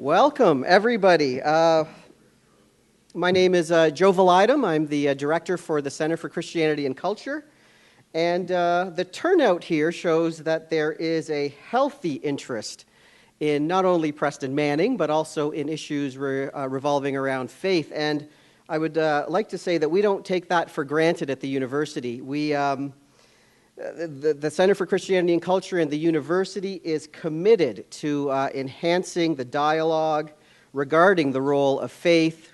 Welcome, everybody. My name is Joe Validum. I'm the director for the Center for Christianity and Culture. And the turnout here shows that there is a healthy interest in not only Preston Manning, but also in issues revolving around faith. And I would like to say that we don't take that for granted at the university. The Center for Christianity and Culture and the university is committed to enhancing the dialogue regarding the role of faith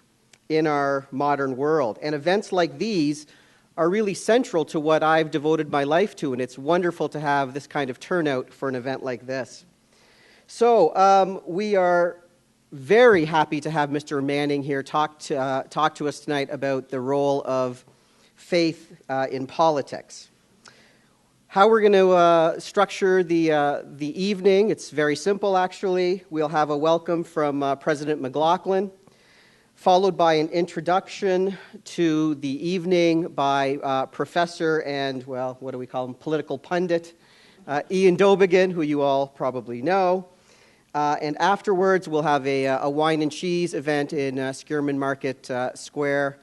in our modern world. And events like these are really central to what I've devoted my life to, and it's wonderful to have this kind of turnout for an event like this. So we are very happy to have Mr. Manning here talk to us tonight about the role of faith in politics. How we're going to structure the evening, it's very simple actually. We'll have a welcome from President McLaughlin, followed by an introduction to the evening by Professor and, well, what do we call him, political pundit, Ian Dobigan, who you all probably know. And afterwards, we'll have a wine and cheese event in Skierman Market Square,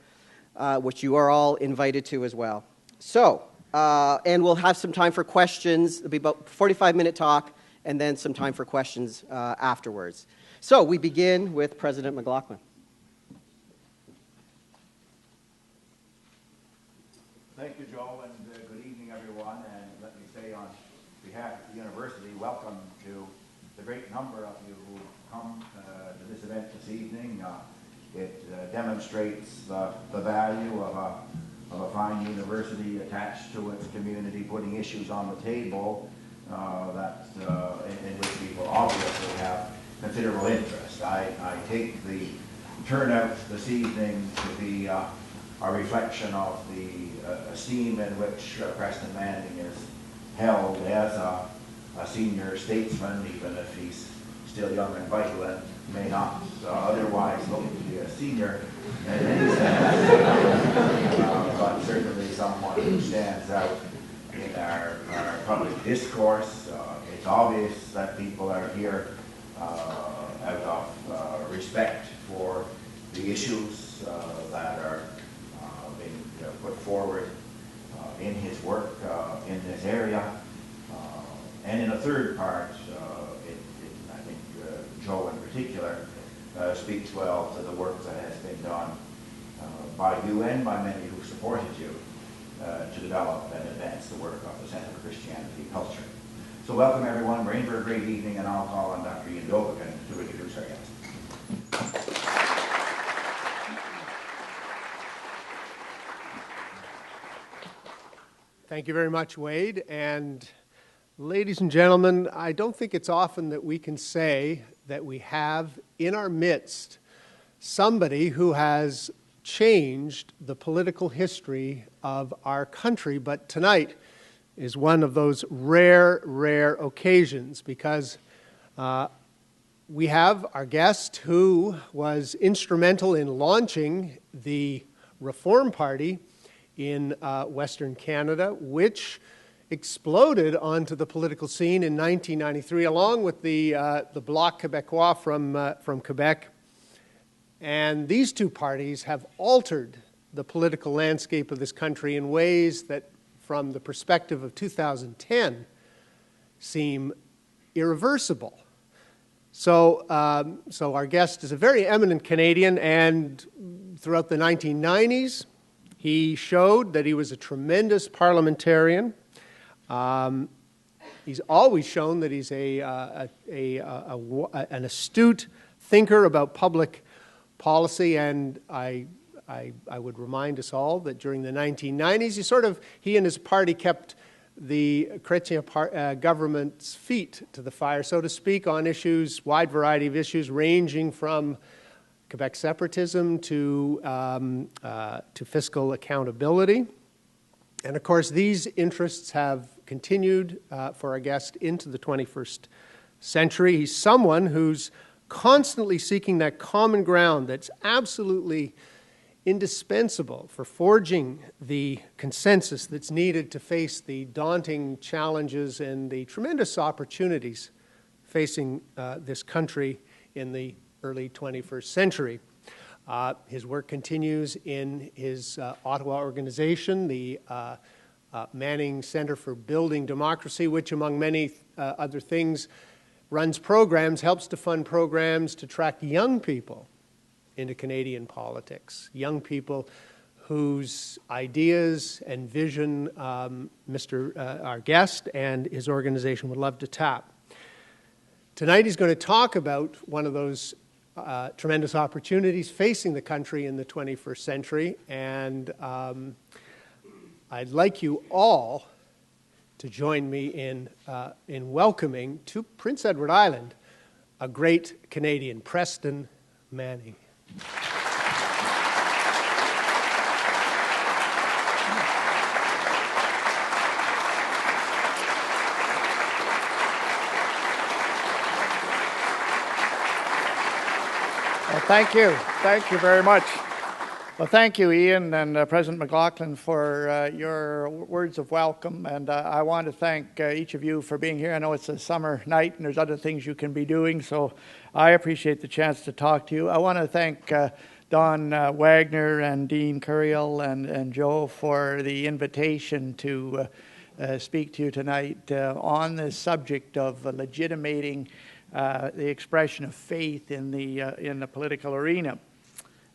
which you are all invited to as well. So, and we'll have some time for questions. It'll be about a 45-minute talk, and then some time for questions afterwards. So we begin with President McLaughlin. Thank you, Joe, and good evening, everyone. And let me say on behalf of the university, welcome to the great number of you who come to this event this evening. It demonstrates the value of a fine university attached to its community, putting issues on the table in which people obviously have considerable interest. I take the turnout this evening to be a reflection of the esteem in which Preston Manning is held as a senior statesman, even if he's still young and vital and may not otherwise look to be a senior in any sense, but certainly someone who stands out in our public discourse. It's obvious that people are here out of respect for the issues that are being put forward in his work in this area. And in a third part, I think Joe in particular speaks well to the work that has been done by you and by many who supported you to develop and advance the work of the Center for Christianity and Culture. So welcome everyone, we're in for a great evening, and I'll call on Dr. Ian Dobigan to introduce our guest. Thank you very much, Wade. And ladies and gentlemen, I don't think it's often that we can say that we have in our midst somebody who has changed the political history of our country, but tonight is one of those rare occasions because we have our guest who was instrumental in launching the Reform Party in Western Canada, which exploded onto the political scene in 1993, along with the Bloc Québécois from Quebec. And these two parties have altered the political landscape of this country in ways that, from the perspective of 2010, seem irreversible. So our guest is a very eminent Canadian, and throughout the 1990s, he showed that he was a tremendous parliamentarian. He's always shown that he's an astute thinker about public policy, and I would remind us all that during the 1990s, he and his party kept the Chrétien government's feet to the fire, so to speak, on issues, wide variety of issues, ranging from Quebec separatism to fiscal accountability. And of course, these interests have continued for our guest into the 21st century. He's someone who's constantly seeking that common ground that's absolutely indispensable for forging the consensus that's needed to face the daunting challenges and the tremendous opportunities facing this country in the early 21st century. His work continues in his Ottawa organization, the Manning Centre for Building Democracy, which, among many other things, runs programs, helps to fund programs to attract young people into Canadian politics, young people whose ideas and vision our guest and his organization would love to tap. Tonight he's going to talk about one of those tremendous opportunities facing the country in the 21st century, and I'd like you all to join me in welcoming to Prince Edward Island a great Canadian, Preston Manning. Well, thank you. Thank you very much. Well, thank you, Ian and President McLaughlin, for your words of welcome. And I want to thank each of you for being here. I know it's a summer night and there's other things you can be doing, so I appreciate the chance to talk to you. I want to thank Don Wagner and Dean Curiel and Joe for the invitation to speak to you tonight on the subject of legitimating the expression of faith in the political arena.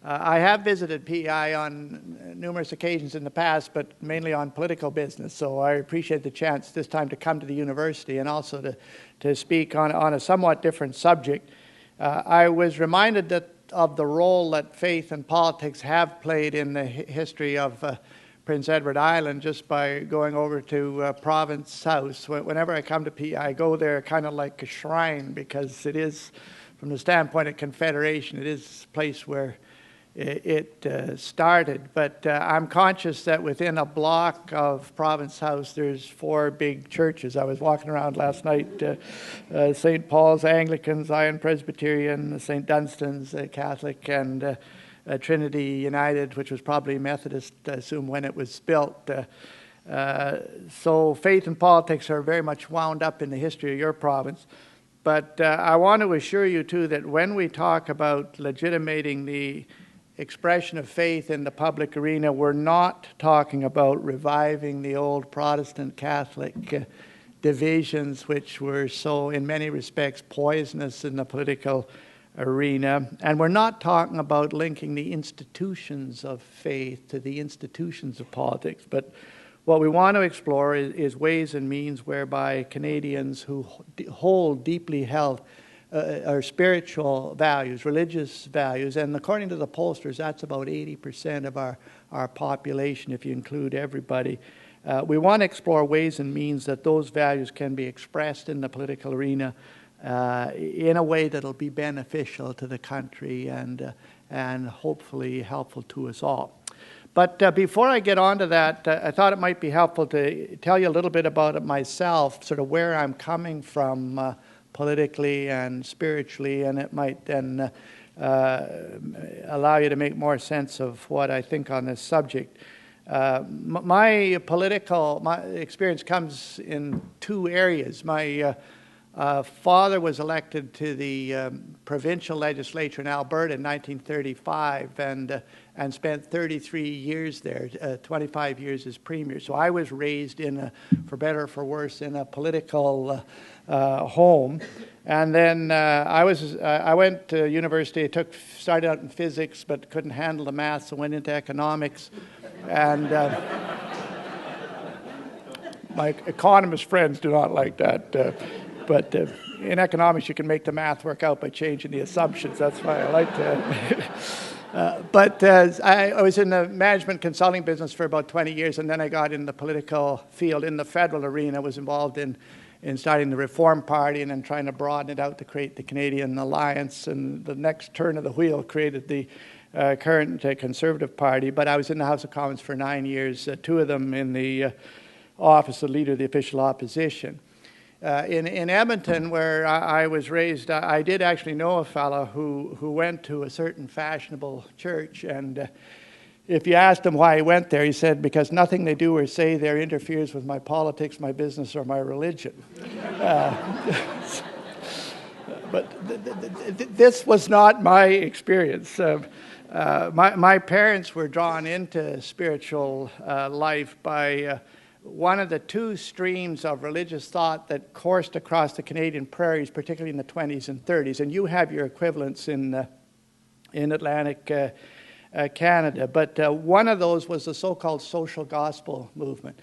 I have visited PEI on numerous occasions in the past, but mainly on political business, so I appreciate the chance this time to come to the university and also to speak on a somewhat different subject. I was reminded of the role that faith and politics have played in the history of Prince Edward Island just by going over to Province House. Whenever I come to PEI, I go there kind of like a shrine, because it is, from the standpoint of Confederation, it is a place where it started. But I'm conscious that within a block of Province House there's 4 big churches. I was walking around last night, St. Paul's Anglican, Zion Presbyterian, St. Dunstan's Catholic, and Trinity United, which was probably Methodist, I assume, when it was built. So faith and politics are very much wound up in the history of your province. But I want to assure you, too, that when we talk about legitimating the expression of faith in the public arena, we're not talking about reviving the old Protestant Catholic divisions, which were so, in many respects, poisonous in the political arena. And we're not talking about linking the institutions of faith to the institutions of politics. But what we want to explore is ways and means whereby Canadians who hold deeply held or spiritual values, religious values, and according to the pollsters, that's about 80% of our population, if you include everybody. We want to explore ways and means that those values can be expressed in the political arena in a way that'll be beneficial to the country and hopefully helpful to us all. But before I get on to that, I thought it might be helpful to tell you a little bit about it myself, sort of where I'm coming from politically and spiritually, and it might then allow you to make more sense of what I think on this subject. My political experience comes in 2 areas. My father was elected to the provincial legislature in Alberta in 1935 and spent 33 years there, 25 years as premier. So I was raised for better or for worse, in a political home. And then I went to university. Started out in physics, but couldn't handle the math, so went into economics. And my economist friends do not like that. But in economics, you can make the math work out by changing the assumptions. That's why I like to. But I was in the management consulting business for about 20 years, and then I got in the political field in the federal arena. I was involved in starting the Reform Party and then trying to broaden it out to create the Canadian Alliance. And the next turn of the wheel created the current Conservative Party. But I was in the House of Commons for 9 years, 2 of them in the office of Leader of the Official Opposition. In Edmonton, where I was raised, I did actually know a fellow who went to a certain fashionable church, and if you asked him why he went there, he said, because nothing they do or say there interferes with my politics, my business, or my religion. this was not my experience. My parents were drawn into spiritual life by one of the two streams of religious thought that coursed across the Canadian prairies, particularly in the 20s and 30s. And you have your equivalents in Atlantic Canada. But one of those was the so-called social gospel movement.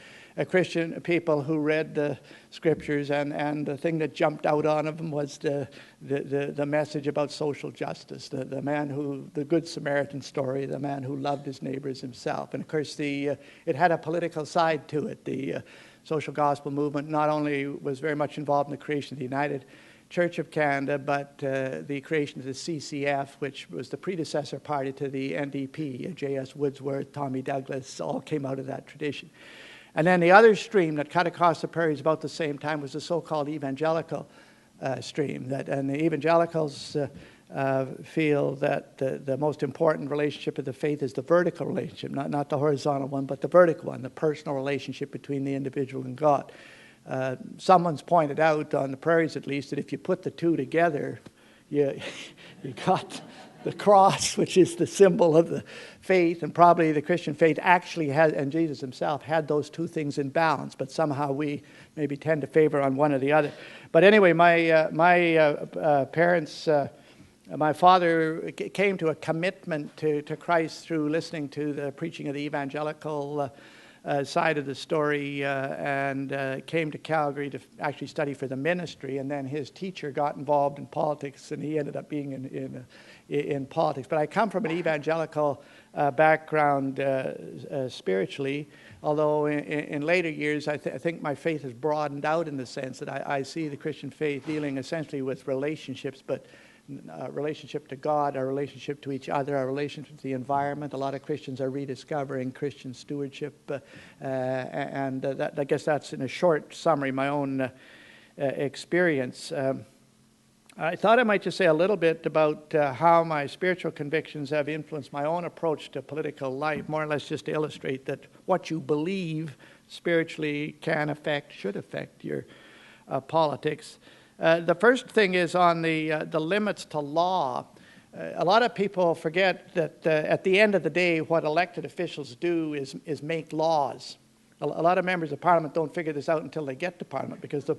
Christian people who read the scriptures, and the thing that jumped out on them was the message about social justice, the Good Samaritan story, the man who loved his neighbor as himself. And of course, it had a political side to it. The social gospel movement not only was very much involved in the creation of the United Church of Canada, but the creation of the CCF, which was the predecessor party to the NDP. J.S. Woodsworth, Tommy Douglas, all came out of that tradition. And then the other stream that cut across the prairies about the same time was the so-called evangelical stream. And the evangelicals feel that the most important relationship of the faith is the vertical relationship, not the horizontal one, but the vertical one, the personal relationship between the individual and God. Someone's pointed out, on the prairies at least, that if you put the two together, you got the cross, which is the symbol of the faith, and probably the Christian faith actually had, and Jesus himself had those two things in balance, but somehow we maybe tend to favor on one or the other. But anyway, my parents, my father came to a commitment to Christ through listening to the preaching of the evangelical side of the story, and came to Calgary to actually study for the ministry, and then his teacher got involved in politics, and he ended up being in politics. But I come from an evangelical background spiritually, although in later years I think my faith has broadened out in the sense that I see the Christian faith dealing essentially with relationships, but a relationship to God, our relationship to each other, our relationship to the environment. A lot of Christians are rediscovering Christian stewardship, and I guess that's, in a short summary, my own experience. I thought I might just say a little bit about how my spiritual convictions have influenced my own approach to political life, more or less just to illustrate that what you believe spiritually can affect, should affect your politics. The first thing is on the limits to law. A lot of people forget that at the end of the day, what elected officials do is make laws. A lot of members of Parliament don't figure this out until they get to Parliament, because the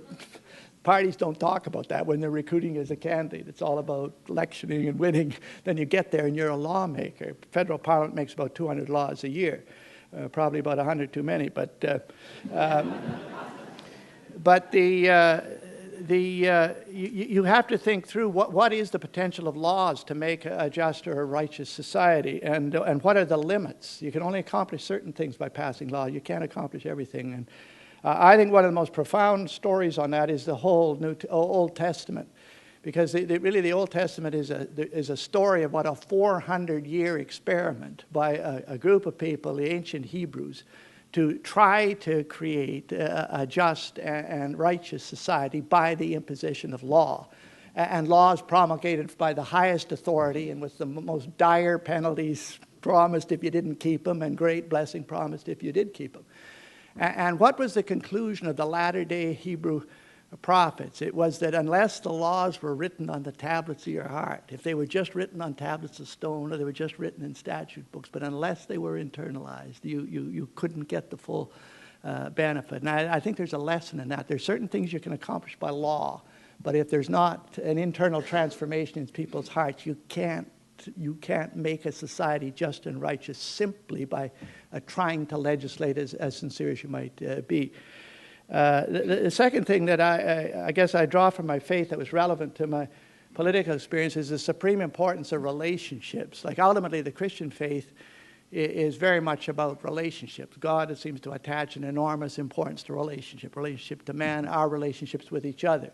parties don't talk about that when they're recruiting as a candidate. It's all about electioning and winning. Then you get there and you're a lawmaker. Federal Parliament makes about 200 laws a year, probably about 100 too many. But you have to think through what is the potential of laws to make a just or a righteous society, and what are the limits. You can only accomplish certain things by passing law. You can't accomplish everything. And I think one of the most profound stories on that is the whole Old Testament, because really the Old Testament is a story about a 400-year experiment by a group of people, the ancient Hebrews, to try to create a just and righteous society by the imposition of law. And laws promulgated by the highest authority and with the most dire penalties promised if you didn't keep them, and great blessing promised if you did keep them. And what was the conclusion of the latter-day Hebrew prophets? It was that unless the laws were written on the tablets of your heart, if they were just written on tablets of stone, or they were just written in statute books, but unless they were internalized, you couldn't get the full benefit. And I think there's a lesson in that. There's certain things you can accomplish by law, but if there's not an internal transformation in people's hearts, you can't make a society just and righteous simply by trying to legislate as sincere as you might be. The second thing that I guess I draw from my faith that was relevant to my political experience is the supreme importance of relationships. Like, ultimately, the Christian faith is very much about relationships. God, it seems to attach an enormous importance to relationship to man, our relationships with each other.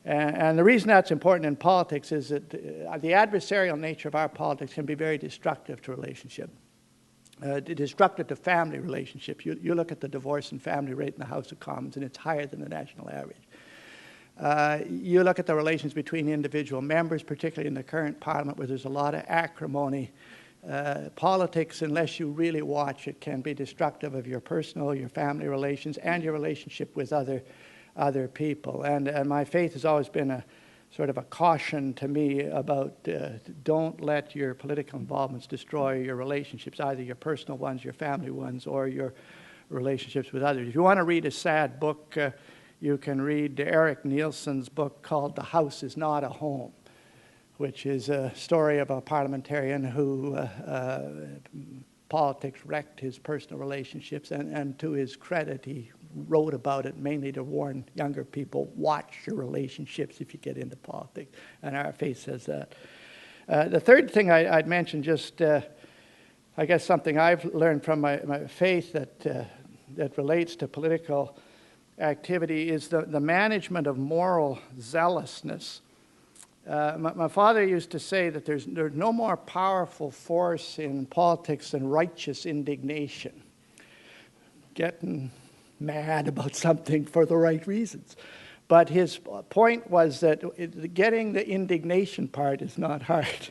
And the reason that's important in politics is that the adversarial nature of our politics can be very destructive to relationship. Destructive to family relationships. You look at the divorce and family rate in the House of Commons, and it's higher than the national average. You look at the relations between individual members, particularly in the current Parliament, where there's a lot of acrimony. Politics, unless you really watch it, can be destructive of your personal, your family relations, and your relationship with other people. And my faith has always been sort of a caution to me about don't let your political involvements destroy your relationships, either your personal ones, your family ones, or your relationships with others. If you want to read a sad book, you can read Eric Nielsen's book called The House is Not a Home, which is a story of a parliamentarian who politics wrecked his personal relationships, and to his credit, he wrote about it mainly to warn younger people, watch your relationships if you get into politics, and our faith says that. The third thing I'd mention, just I guess something I've learned from my faith that relates to political activity is the management of moral zealousness. My father used to say that there's no more powerful force in politics than righteous indignation. Getting mad about something for the right reasons. But his point was that getting the indignation part is not hard.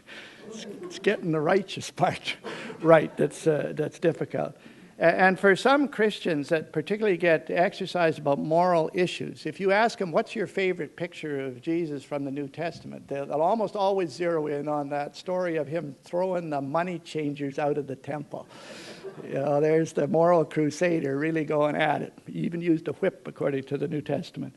It's getting the righteous part right that's difficult. And for some Christians that particularly get exercised about moral issues, if you ask them, what's your favorite picture of Jesus from the New Testament, they'll almost always zero in on that story of him throwing the money changers out of the temple. You know, there's the moral crusader really going at it. He even used a whip, according to the New Testament.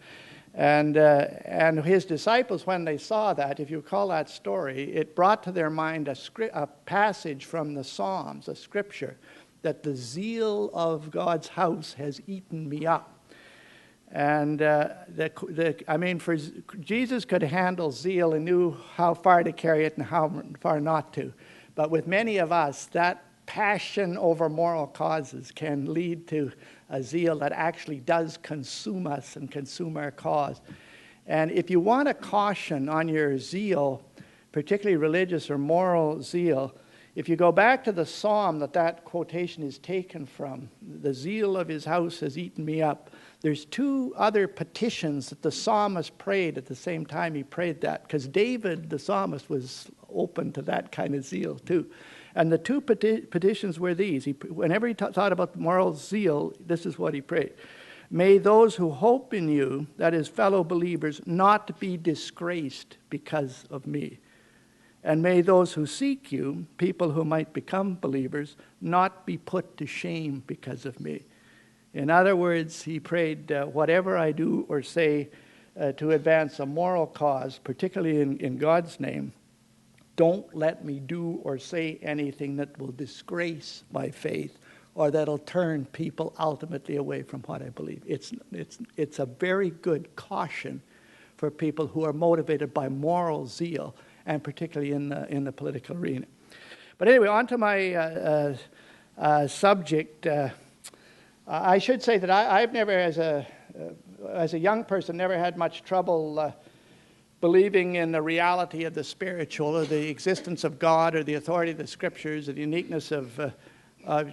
And his disciples, when they saw that, if you recall that story, it brought to their mind a passage from the Psalms, a scripture, that the zeal of God's house has eaten me up. And for Jesus could handle zeal and knew how far to carry it and how far not to. But with many of us, that passion over moral causes can lead to a zeal that actually does consume us and consume our cause. And if you want a caution on your zeal, particularly religious or moral zeal, if you go back to the psalm that quotation is taken from, the zeal of his house has eaten me up, there's two other petitions that the psalmist prayed at the same time he prayed that, because David, the psalmist, was open to that kind of zeal too. And the two petitions were these. Whenever he thought about moral zeal, this is what he prayed. May those who hope in you, that is, fellow believers, not be disgraced because of me. And may those who seek you, people who might become believers, not be put to shame because of me. In other words, he prayed, whatever I do or say to advance a moral cause, particularly in God's name, don't let me do or say anything that will disgrace my faith or that'll turn people ultimately away from what I believe. It's a very good caution for people who are motivated by moral zeal, and particularly in the political arena. But anyway, on to my subject. I should say that I've never, as a young person, never had much trouble believing in the reality of the spiritual, or the existence of God, or the authority of the Scriptures, or the uniqueness of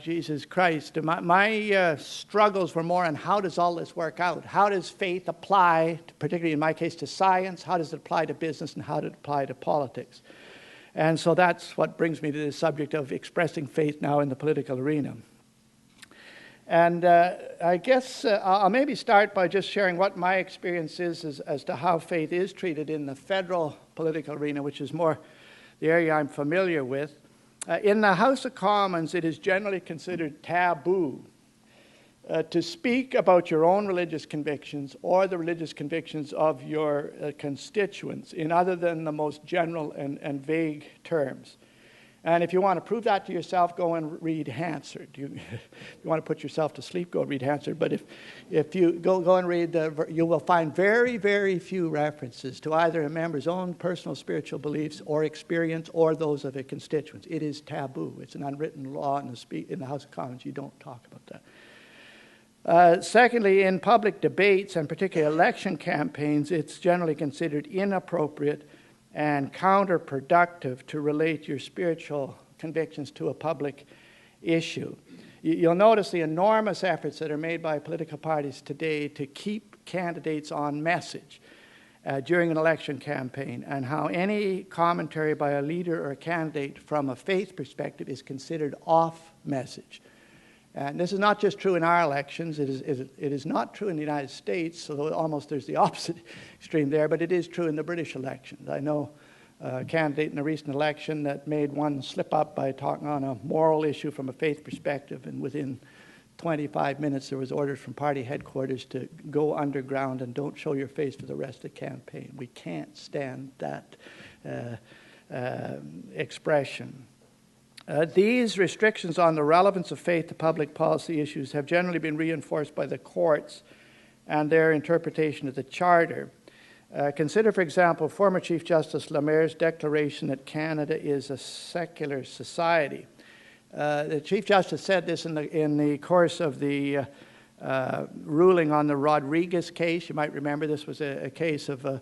Jesus Christ. My struggles were more on how does all this work out? How does faith apply, particularly in my case, to science? How does it apply to business? And how does it apply to politics? And so that's what brings me to the subject of expressing faith now in the political arena. And I guess I'll maybe start by just sharing what my experience is as to how faith is treated in the federal political arena, which is more the area I'm familiar with. In the House of Commons, it is generally considered taboo to speak about your own religious convictions or the religious convictions of your constituents in other than the most general and vague terms. And if you want to prove that to yourself, go and read Hansard. If you want to put yourself to sleep, go read Hansard. But if you go and read, you will find very, very few references to either a member's own personal spiritual beliefs or experience or those of their constituents. It is taboo. It's an unwritten law in the House of Commons. You don't talk about that. Secondly, in public debates, and particularly election campaigns, it's generally considered inappropriate and counterproductive to relate your spiritual convictions to a public issue. You'll notice the enormous efforts that are made by political parties today to keep candidates on message during an election campaign, and how any commentary by a leader or a candidate from a faith perspective is considered off message. And this is not just true in our elections. It is not true in the United States, although almost there's the opposite extreme there, but it is true in the British elections. I know a candidate in a recent election that made one slip up by talking on a moral issue from a faith perspective, and within 25 minutes there was orders from party headquarters to go underground and don't show your face for the rest of the campaign. We can't stand that expression. These restrictions on the relevance of faith to public policy issues have generally been reinforced by the courts and their interpretation of the Charter. Consider, for example, former Chief Justice Lemaire's declaration that Canada is a secular society. The Chief Justice said this in the course of the ruling on the Rodriguez case. You might remember this was a case of a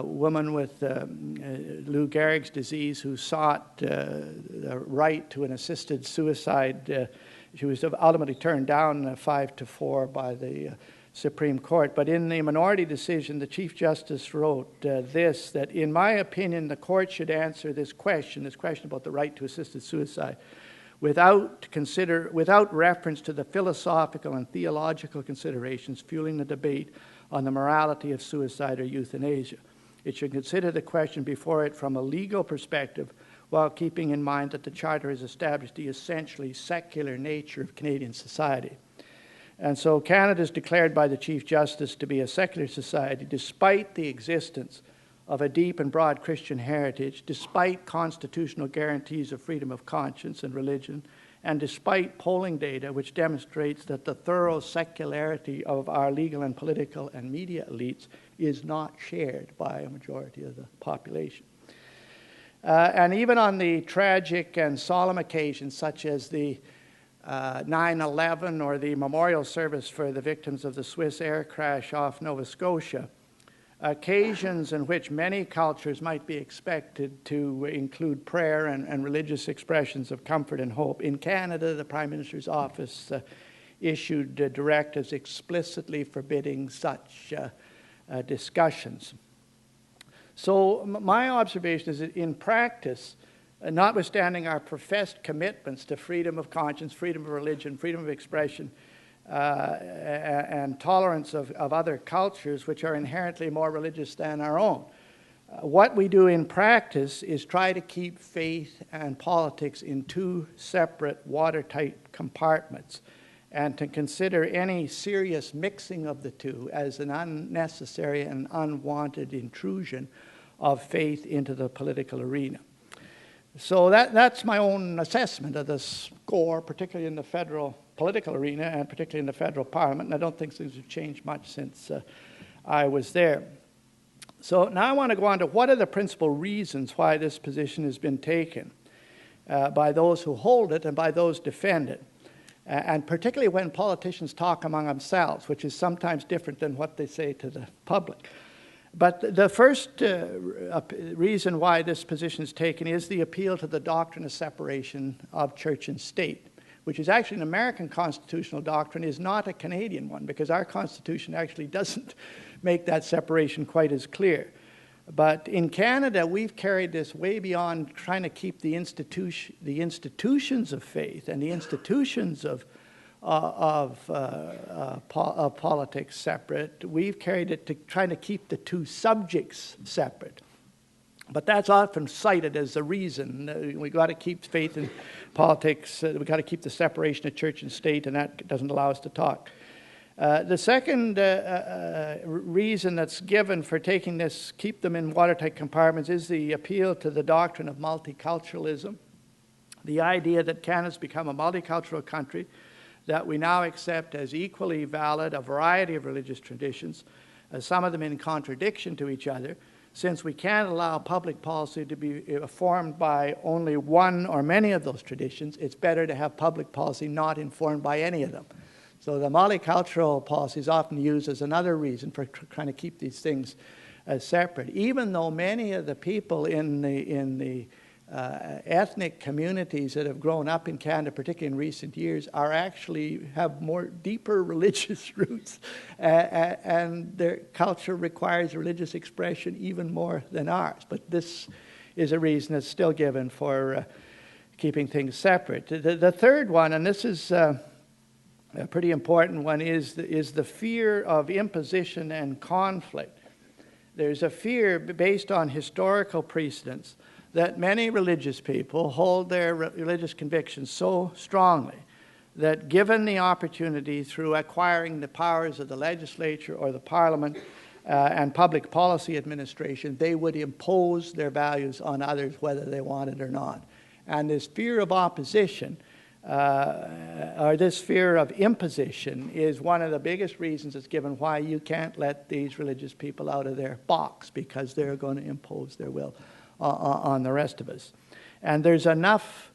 woman with Lou Gehrig's disease who sought the right to an assisted suicide. She was ultimately turned down 5-4 by the Supreme Court. But in the minority decision, the Chief Justice wrote that in my opinion, the court should answer this question about the right to assisted suicide, without reference to the philosophical and theological considerations fueling the debate on the morality of suicide or euthanasia. It should consider the question before it from a legal perspective, while keeping in mind that the Charter has established the essentially secular nature of Canadian society. And so Canada is declared by the Chief Justice to be a secular society, despite the existence of a deep and broad Christian heritage, despite constitutional guarantees of freedom of conscience and religion, and despite polling data which demonstrates that the thorough secularity of our legal and political and media elites is not shared by a majority of the population. And even on the tragic and solemn occasions such as the 9/11 or the memorial service for the victims of the Swiss air crash off Nova Scotia, occasions in which many cultures might be expected to include prayer and religious expressions of comfort and hope. In Canada, the Prime Minister's office issued directives explicitly forbidding such discussions. So my observation is that in practice, notwithstanding our professed commitments to freedom of conscience, freedom of religion, freedom of expression, and tolerance of other cultures which are inherently more religious than our own, what we do in practice is try to keep faith and politics in two separate watertight compartments, and to consider any serious mixing of the two as an unnecessary and unwanted intrusion of faith into the political arena. So that's my own assessment of the score, particularly in the federal political arena and particularly in the federal parliament, and I don't think things have changed much since I was there. So now I want to go on to what are the principal reasons why this position has been taken by those who hold it and by those defend it, and particularly when politicians talk among themselves, which is sometimes different than what they say to the public. But the first reason why this position is taken is the appeal to the doctrine of separation of church and state, which is actually an American constitutional doctrine, is not a Canadian one, because our Constitution actually doesn't make that separation quite as clear. But in Canada, we've carried this way beyond trying to keep the institutions of faith and the institutions of politics separate. We've carried it to trying to keep the two subjects separate. But that's often cited as the reason. We've got to keep faith in politics. We've got to keep the separation of church and state, and that doesn't allow us to talk. The second reason that's given for taking this, keep them in watertight compartments, is the appeal to the doctrine of multiculturalism. The idea that Canada's become a multicultural country, that we now accept as equally valid a variety of religious traditions, some of them in contradiction to each other. Since we can't allow public policy to be formed by only one or many of those traditions, it's better to have public policy not informed by any of them. So the multicultural policy is often used as another reason for trying to keep these things separate, even though many of the people in the ethnic communities that have grown up in Canada, particularly in recent years, are actually have more deeper religious roots, and their culture requires religious expression even more than ours. But this is a reason that's still given for keeping things separate. The third one, and this is a pretty important one, is the fear of imposition and conflict. There's a fear based on historical precedents that many religious people hold their religious convictions so strongly that given the opportunity through acquiring the powers of the legislature or the parliament and public policy administration, they would impose their values on others whether they wanted or not. And this fear of opposition or this fear of imposition is one of the biggest reasons it's given why you can't let these religious people out of their box, because they're going to impose their will on the rest of us. And there's enough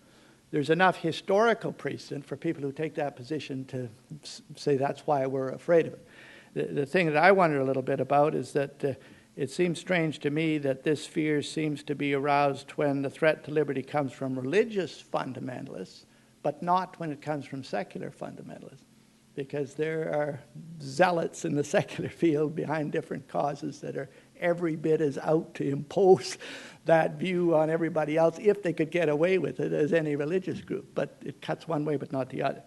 historical precedent for people who take that position to say that's why we're afraid of it. The thing that I wonder a little bit about is that it seems strange to me that this fear seems to be aroused when the threat to liberty comes from religious fundamentalists, but not when it comes from secular fundamentalists, because there are zealots in the secular field behind different causes that are every bit as out to impose that view on everybody else if they could get away with it as any religious group. But it cuts one way but not the other.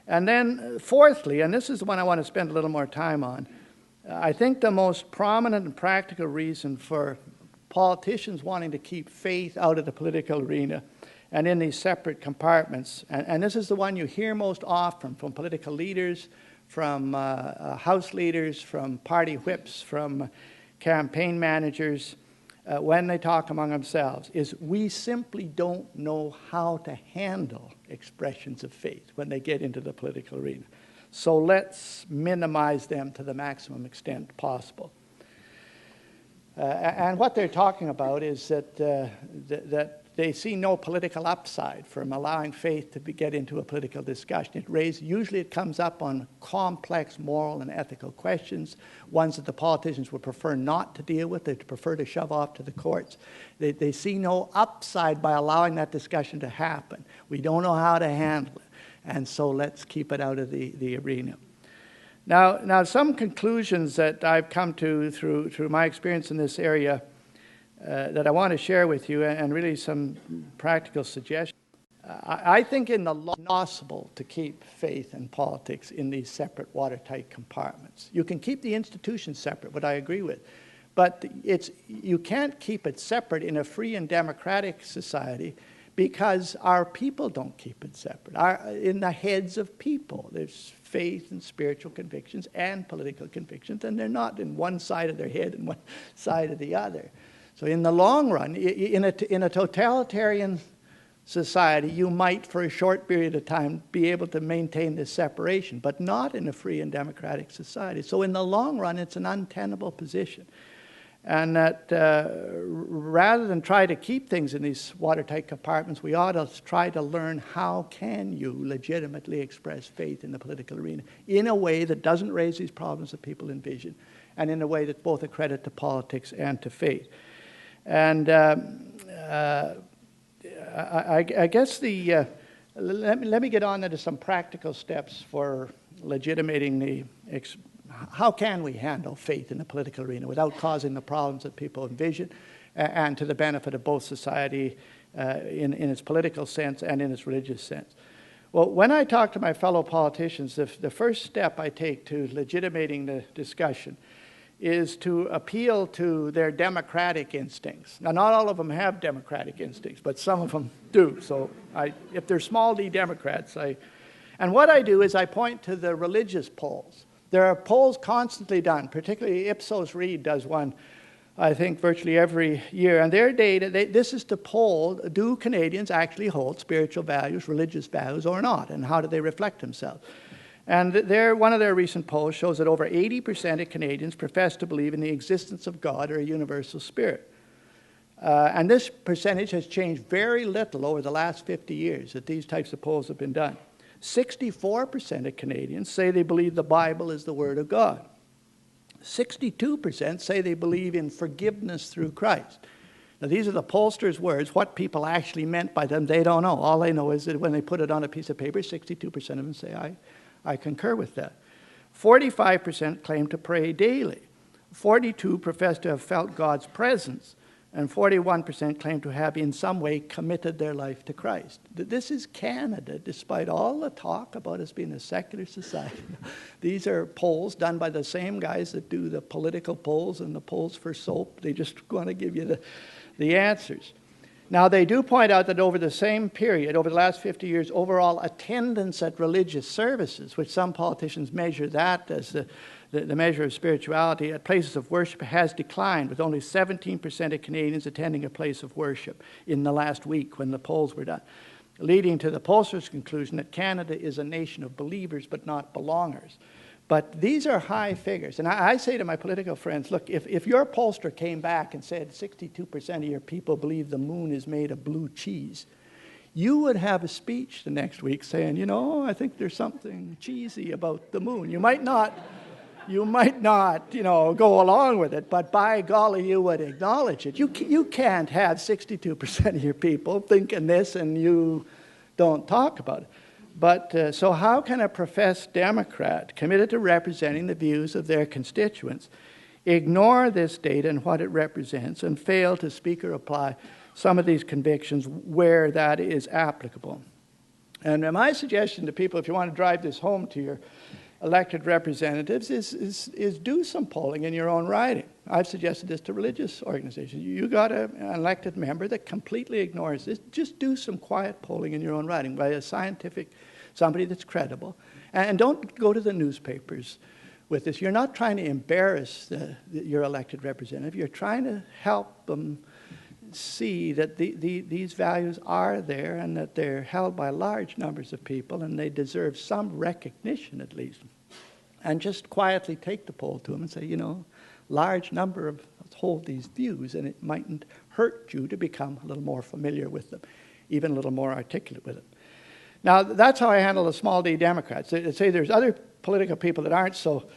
And then fourthly, and this is the one I want to spend a little more time on, I think the most prominent and practical reason for politicians wanting to keep faith out of the political arena and in these separate compartments, and this is the one you hear most often from political leaders, from house leaders, from party whips, from campaign managers, when they talk among themselves, is we simply don't know how to handle expressions of faith when they get into the political arena. So let's minimize them to the maximum extent possible. And what they're talking about is that they see no political upside from allowing faith to get into a political discussion. Usually it comes up on complex moral and ethical questions, ones that the politicians would prefer not to deal with, they'd prefer to shove off to the courts. They see no upside by allowing that discussion to happen. We don't know how to handle it, and so let's keep it out of the arena. Now, some conclusions that I've come to through my experience in this area that I want to share with you, and really some practical suggestions. I think it's possible to keep faith and politics in these separate watertight compartments. You can keep the institutions separate, what I agree with, but you can't keep it separate in a free and democratic society because our people don't keep it separate. In the heads of people, there's faith and spiritual convictions and political convictions, and they're not in one side of their head and one side of the other. So in the long run, in a totalitarian society, you might, for a short period of time, be able to maintain this separation, but not in a free and democratic society. So in the long run, it's an untenable position. And that rather than try to keep things in these watertight compartments, we ought to try to learn how can you legitimately express faith in the political arena in a way that doesn't raise these problems that people envision, and in a way that's both a credit to politics and to faith. And I guess let me get on to some practical steps for legitimating how can we handle faith in the political arena without causing the problems that people envision, and to the benefit of both society in its political sense and in its religious sense. Well, when I talk to my fellow politicians, the first step I take to legitimating the discussion is to appeal to their democratic instincts. Now, not all of them have democratic instincts, but some of them do. So if they're small d Democrats, and what I do is I point to the religious polls. There are polls constantly done, particularly Ipsos Reid does one, I think, virtually every year. And their data, this is to poll, do Canadians actually hold spiritual values, religious values, or not? And how do they reflect themselves? And one of their recent polls shows that over 80% of Canadians profess to believe in the existence of God or a universal spirit. And this percentage has changed very little over the last 50 years that these types of polls have been done. 64% of Canadians say they believe the Bible is the Word of God. 62% say they believe in forgiveness through Christ. Now, these are the pollsters' words. What people actually meant by them, they don't know. All they know is that when they put it on a piece of paper, 62% of them say, I concur with that. 45% claim to pray daily. 42% profess to have felt God's presence. and 41% claim to have in some way committed their life to Christ. This is Canada, despite all the talk about us being a secular society. These are polls done by the same guys that do the political polls and the polls for soap. They just want to give you the answers. Now, they do point out that over the same period, over the last 50 years, overall attendance at religious services, which some politicians measure that as the measure of spirituality, at places of worship has declined, with only 17% of Canadians attending a place of worship in the last week when the polls were done, leading to the pollsters' conclusion that Canada is a nation of believers but not belongers. But these are high figures. And I say to my political friends, look, if your pollster came back and said 62% of your people believe the moon is made of blue cheese, you would have a speech the next week saying, you know, I think there's something cheesy about the moon. You might not, go along with it, but by golly, you would acknowledge it. You can't have 62% of your people thinking this and you don't talk about it. But so how can a professed Democrat committed to representing the views of their constituents ignore this data and what it represents and fail to speak or apply some of these convictions where that is applicable? And my suggestion to people, if you want to drive this home to your elected representatives, is do some polling in your own riding. I've suggested this to religious organizations. You got an elected member that completely ignores this. Just do some quiet polling in your own riding by a scientific, somebody that's credible. And don't go to the newspapers with this. You're not trying to embarrass your elected representative. You're trying to help them see that these values are there and that they're held by large numbers of people and they deserve some recognition at least. And just quietly take the poll to them and say, you know, large number of us hold these views and it mightn't hurt you to become a little more familiar with them, even a little more articulate with them. Now, that's how I handle the small d Democrats. They say there's other political people that aren't so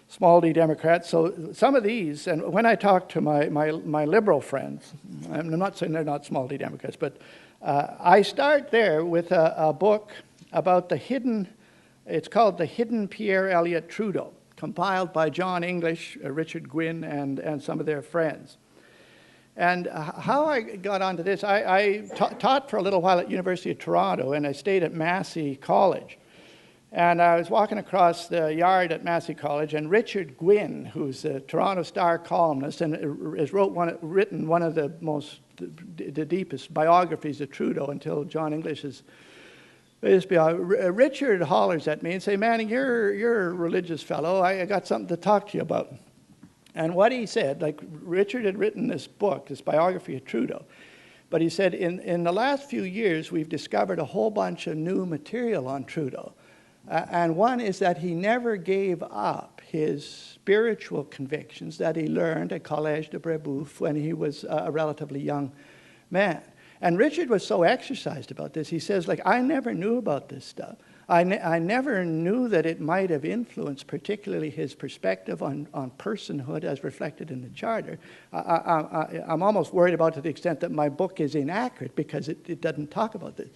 small d Democrats. So some of these, and when I talk to my liberal friends, I'm not saying they're not small d Democrats, but I start there with a book about it's called The Hidden Pierre Elliott Trudeau, compiled by John English, Richard Gwynne, and some of their friends. And how I got onto this, I taught for a little while at University of Toronto, and I stayed at Massey College. And I was walking across the yard at Massey College, and Richard Gwynne, who's a Toronto Star columnist and has written one of the deepest biographies of Trudeau until John English's. Richard hollers at me and say, Manning, you're a religious fellow. I got something to talk to you about. And what he said, like Richard had written this book, this biography of Trudeau, but he said, in the last few years, we've discovered a whole bunch of new material on Trudeau. And one is that he never gave up his spiritual convictions that he learned at Collège de Brébeuf when he was a relatively young man. And Richard was so exercised about this. He says, like, I never knew about this stuff. I never knew that it might have influenced particularly his perspective on personhood as reflected in the Charter. I'm almost worried about it to the extent that my book is inaccurate because it doesn't talk about this.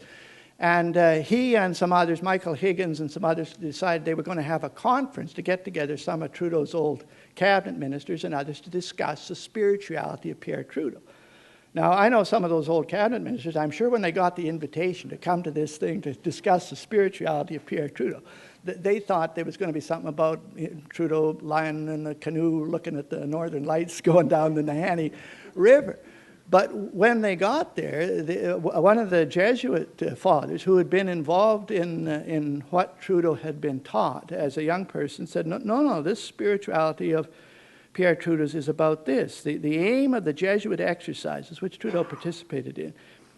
And he and some others, Michael Higgins and some others, decided they were going to have a conference to get together some of Trudeau's old cabinet ministers and others to discuss the spirituality of Pierre Trudeau. Now, I know some of those old cabinet ministers, I'm sure when they got the invitation to come to this thing to discuss the spirituality of Pierre Trudeau, they thought there was going to be something about Trudeau lying in the canoe looking at the northern lights going down the Nahanni River. But when they got there, one of the Jesuit fathers who had been involved in what Trudeau had been taught as a young person said, no, this spirituality of Pierre Trudeau's is about this. The aim of the Jesuit exercises, which Trudeau participated in,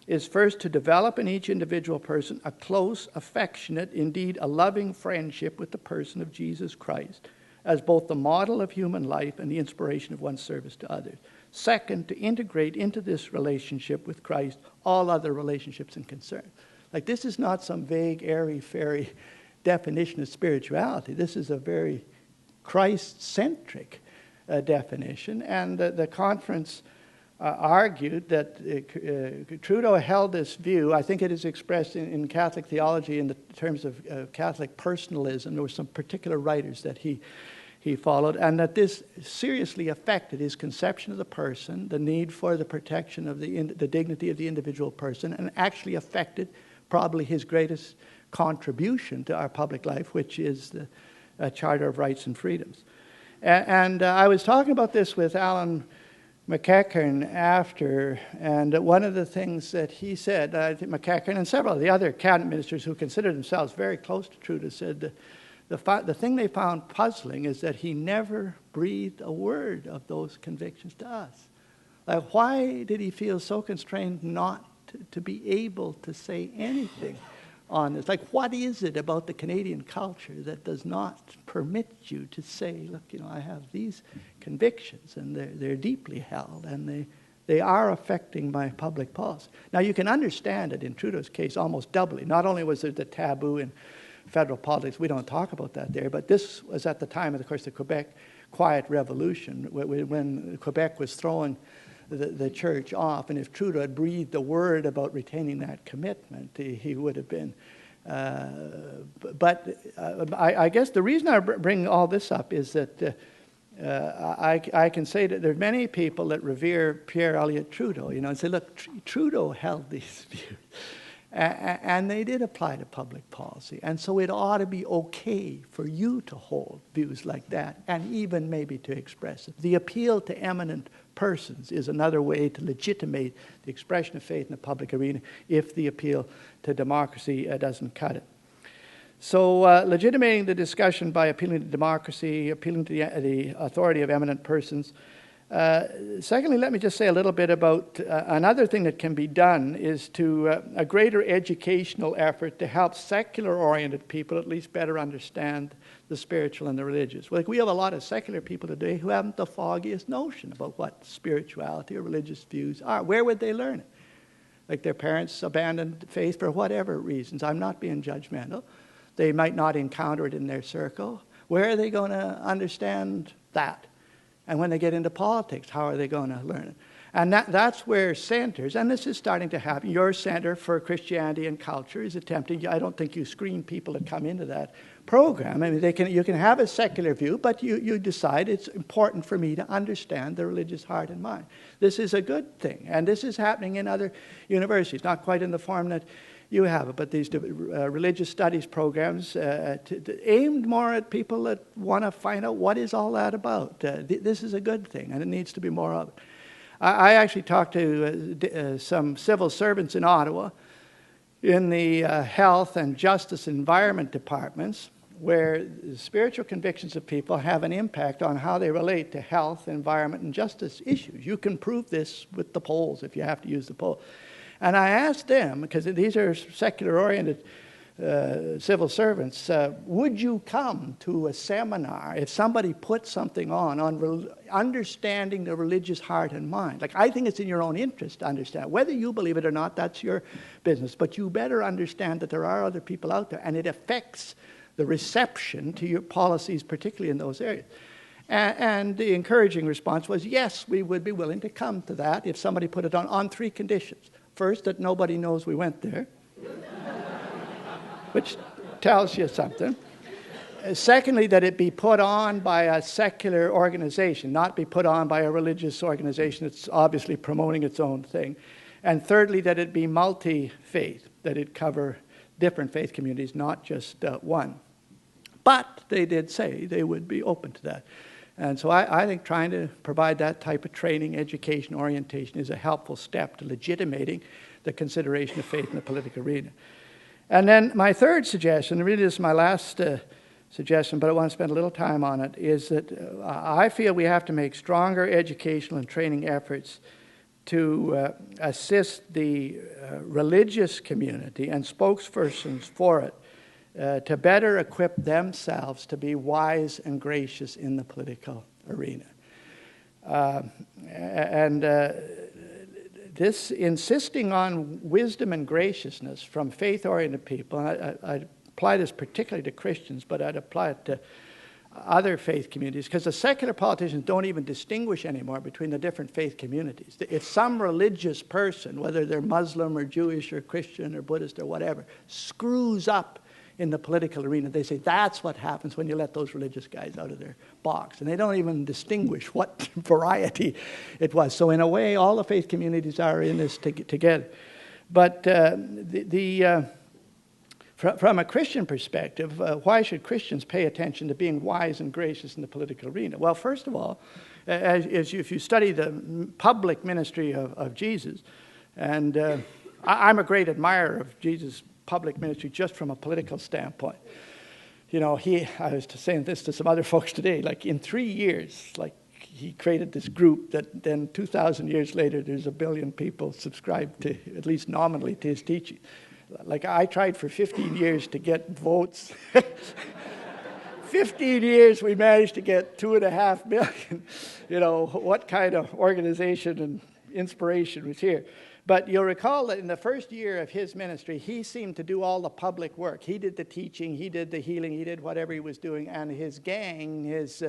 is first to develop in each individual person a close, affectionate, indeed a loving friendship with the person of Jesus Christ, as both the model of human life and the inspiration of one's service to others. Second, to integrate into this relationship with Christ all other relationships and concerns. Like, this is not some vague, airy-fairy definition of spirituality. This is a very Christ-centric definition. And the conference argued that Trudeau held this view. I think it is expressed in Catholic theology in the terms of Catholic personalism. There were some particular writers that he he followed, and that this seriously affected his conception of the person, the need for the protection of the dignity of the individual person, and actually affected probably his greatest contribution to our public life, which is the Charter of Rights and Freedoms. And I was talking about this with Alan McEachern after, and one of the things that he said, I think McEachern and several of the other cabinet ministers who considered themselves very close to Trudeau said the thing they found puzzling is that he never breathed a word of those convictions to us. Like, why did he feel so constrained not to be able to say anything on this? Like, what is it about the Canadian culture that does not permit you to say, look, I have these convictions, and they're deeply held, and they are affecting my public policy. Now, you can understand it in Trudeau's case almost doubly. Not only was there the taboo in federal politics, we don't talk about that there, but this was at the time, of course, the Quebec Quiet Revolution, when Quebec was throwing the church off, and if Trudeau had breathed a word about retaining that commitment, he would have been. I guess the reason I bring all this up is that I can say that there are many people that revere Pierre Elliott Trudeau, and say, look, Trudeau held these views. And they did apply to public policy. And so it ought to be okay for you to hold views like that, and even maybe to express it. The appeal to eminent persons is another way to legitimate the expression of faith in the public arena if the appeal to democracy doesn't cut it. So legitimating the discussion by appealing to democracy, appealing to the authority of eminent persons. Secondly, let me just say a little bit about another thing that can be done is to a greater educational effort to help secular-oriented people at least better understand the spiritual and the religious. Like, we have a lot of secular people today who haven't the foggiest notion about what spirituality or religious views are. Where would they learn it? Like, their parents abandoned faith for whatever reasons. I'm not being judgmental. They might not encounter it in their circle. Where are they going to understand that? And when they get into politics, how are they going to learn it? And that's where centers, and this is starting to happen. Your Center for Christianity and Culture is attempting, I don't think you screen people to come into that program. I mean, you can have a secular view, but you decide it's important for me to understand the religious heart and mind. This is a good thing, and this is happening in other universities, not quite in the form that you have it, but these religious studies programs aimed more at people that want to find out what is all that about. This is a good thing, and it needs to be more of it. I actually talked to some civil servants in Ottawa in the health and justice environment departments, where the spiritual convictions of people have an impact on how they relate to health, environment, and justice issues. You can prove this with the polls if you have to use the poll. And I asked them, because these are secular-oriented civil servants, would you come to a seminar if somebody put something on understanding the religious heart and mind? Like, I think it's in your own interest to understand. Whether you believe it or not, that's your business. But you better understand that there are other people out there, and it affects the reception to your policies, particularly in those areas. And the encouraging response was, yes, we would be willing to come to that if somebody put it on 3 conditions. First, that nobody knows we went there, which tells you something. Secondly, that it be put on by a secular organization, not be put on by a religious organization that's obviously promoting its own thing. And thirdly, that it be multi-faith, that it cover different faith communities, not just one. But they did say they would be open to that. And so I think trying to provide that type of training, education, orientation is a helpful step to legitimating the consideration of faith in the political arena. And then my third suggestion, really this is my last suggestion, but I want to spend a little time on it, is that I feel we have to make stronger educational and training efforts to assist the religious community and spokespersons for it to better equip themselves to be wise and gracious in the political arena. This insisting on wisdom and graciousness from faith-oriented people, I apply this particularly to Christians, but I'd apply it to other faith communities, because the secular politicians don't even distinguish anymore between the different faith communities. If some religious person, whether they're Muslim or Jewish or Christian or Buddhist or whatever, screws up in the political arena. They say that's what happens when you let those religious guys out of their box. And they don't even distinguish what variety it was. So in a way, all the faith communities are in this together. But from a Christian perspective, why should Christians pay attention to being wise and gracious in the political arena? Well, first of all, if you study the public ministry of Jesus, and I'm a great admirer of Jesus' public ministry just from a political standpoint. You know, I was saying this to some other folks today, like in 3 years, like he created this group that then 2,000 years later, there's 1 billion people subscribed to, at least nominally, to his teaching. Like I tried for 15 years to get votes. 15 years we managed to get 2.5 million. You know, what kind of organization and inspiration was here? But you'll recall that in the first year of his ministry, he seemed to do all the public work. He did the teaching, he did the healing, he did whatever he was doing, and his gang, his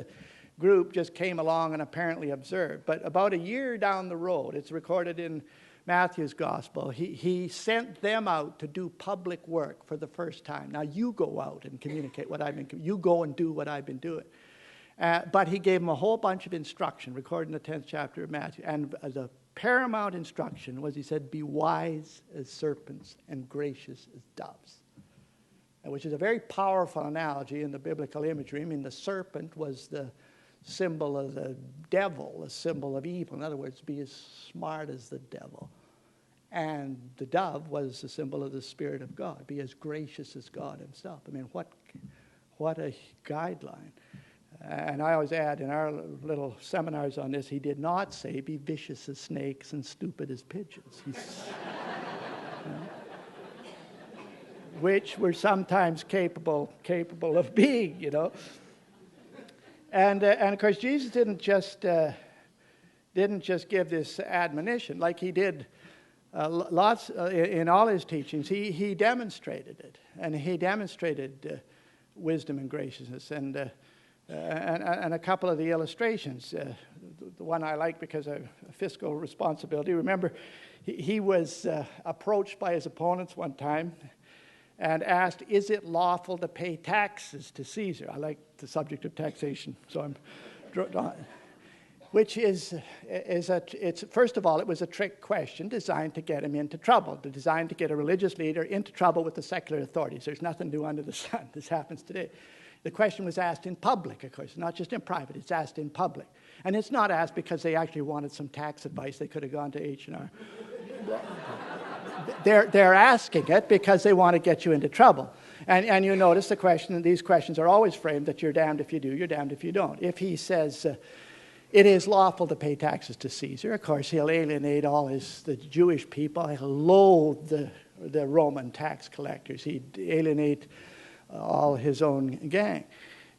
group just came along and apparently observed. But about a year down the road, it's recorded in Matthew's gospel, he sent them out to do public work for the first time. Now you go out and communicate what I've been, you go and do what I've been doing. But he gave them a whole bunch of instruction, recorded in the 10th chapter of Matthew. And the paramount instruction was, he said, be wise as serpents and gracious as doves. Which is a very powerful analogy in the biblical imagery. I mean, the serpent was the symbol of the devil, a symbol of evil. In other words, be as smart as the devil. And the dove was the symbol of the Spirit of God. Be as gracious as God himself. I mean, what a guideline. And I always add in our little seminars on this, he did not say be vicious as snakes and stupid as pigeons. Which we're sometimes capable of being, you know. And of course, Jesus didn't just give this admonition like he did lots in all his teachings. He demonstrated it, and he demonstrated wisdom and graciousness, and a couple of the illustrations. The one I like because of fiscal responsibility. Remember, he was approached by his opponents one time and asked, is it lawful to pay taxes to Caesar? I like the subject of taxation, so I'm which is first of all, it was a trick question designed to get him into trouble, designed to get a religious leader into trouble with the secular authorities. There's nothing new under the sun. This happens today. The question was asked in public, of course, not just in private. It's asked in public. And it's not asked because they actually wanted some tax advice. They could have gone to H&R. They're asking it because they want to get you into trouble. And you notice these questions are always framed that you're damned if you do, you're damned if you don't. If he says it is lawful to pay taxes to Caesar, of course he'll alienate all the Jewish people. He'll loathe the Roman tax collectors. He'd alienate all his own gang.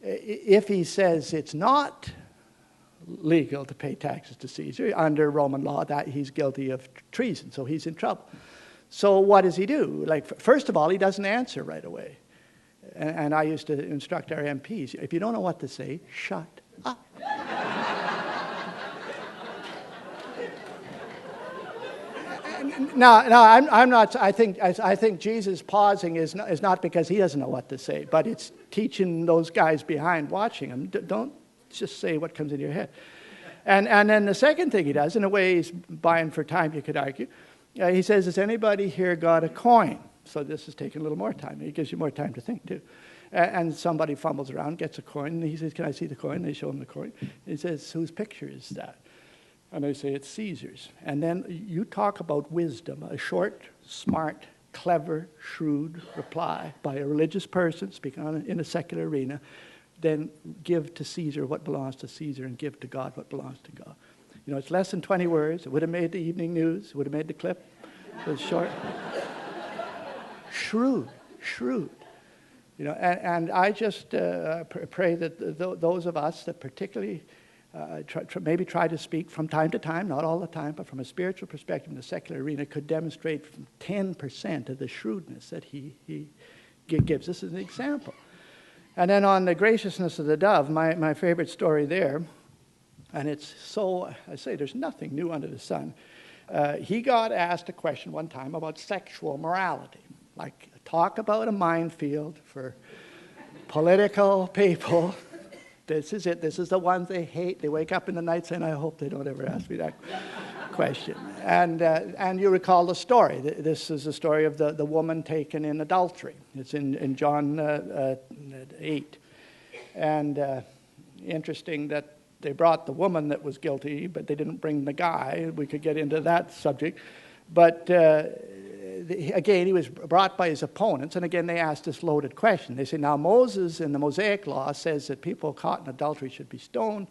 If he says it's not legal to pay taxes to Caesar under Roman law, that he's guilty of treason, so he's in trouble. So what does he do? Like, first of all, he doesn't answer right away. And I used to instruct our MPs, if you don't know what to say, shut up. No, I'm not. I think Jesus pausing is not because he doesn't know what to say, but it's teaching those guys behind watching him. Don't just say what comes into your head. And then the second thing he does, in a way he's buying for time, you could argue, he says, has anybody here got a coin? So this is taking a little more time. It gives you more time to think, too. And somebody fumbles around, gets a coin, and he says, can I see the coin? They show him the coin. He says, whose picture is that? And they say, it's Caesar's. And then you talk about wisdom, a short, smart, clever, shrewd reply by a religious person speaking in a secular arena, then give to Caesar what belongs to Caesar and give to God what belongs to God. You know, it's less than 20 words. It would have made the evening news. It would have made the clip. It was short. Shrewd. You know, and I just pray that those of us that particularly maybe try to speak from time to time, not all the time, but from a spiritual perspective in the secular arena, could demonstrate 10% of the shrewdness that he gives us as an example. And then on the graciousness of the dove, my favorite story there, and it's so, I say, there's nothing new under the sun. He got asked a question one time about sexual morality, like Talk about a minefield for political people. This is it. This is the ones they hate. They wake up in the night saying, I hope they don't ever ask me that question. And you recall the story. This is the story of the woman taken in adultery. It's in John 8. And interesting that they brought the woman that was guilty, but they didn't bring the guy. We could get into that subject. But again, he was brought by his opponents, and again, they asked this loaded question. They say, now Moses in the Mosaic Law says that people caught in adultery should be stoned.